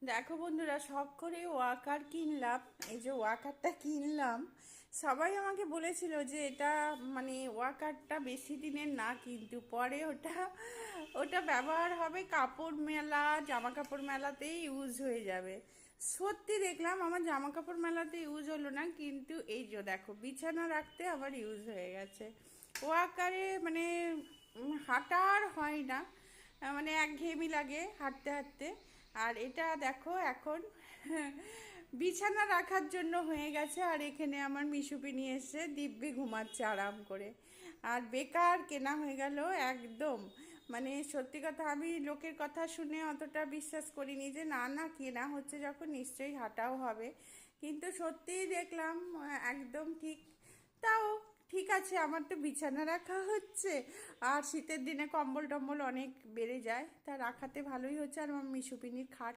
দেখো বন্ধুরা, শখ করে ওয়াকার কিনলাম। এই যে ওয়াকারটা কিনলাম, সবাই আমাকে বলেছিল যে এটা মানে ওয়াকারটা বেশি দিনের না, কিন্তু পরে ওটা ওটা ব্যবহার হবে কাপড় মেলা, জামা কাপড় মেলাতেই ইউজ হয়ে যাবে। সত্যি দেখলাম আমার জামা কাপড় মেলাতে ইউজ হলো না, কিন্তু এই যে দেখো বিছানা রাখতে আবার ইউজ হয়ে গেছে। ওয়াকারে মানে হাঁটার হয় না, মানে একঘেয়েমি লাগে হাঁটতে হাঁটতে। আর এটা দেখো এখন বিছানা রাখার জন্য হয়ে গেছে। আর এখানে আমার মিশুপি নিয়ে এসে দিব্যি ঘুমাচ্ছে আরাম করে। আর বেকার কেনা হয়ে গেল একদম। মানে সত্যি কথা, আমি লোকের কথা শুনে অতটা বিশ্বাস করিনি যে না না কেনা হচ্ছে যখন নিশ্চয়ই হাঁটাও হবে। কিন্তু সত্যিই দেখলাম একদম ঠিক। তাও ঠিক আছে, আমার তো বিছানা রাখা হচ্ছে। আর শীতের দিনে কম্বল টম্বল অনেক বেড়ে যায়, তা রাখাতে ভালোই হচ্ছে। আর আমার মিশুপিনির খাট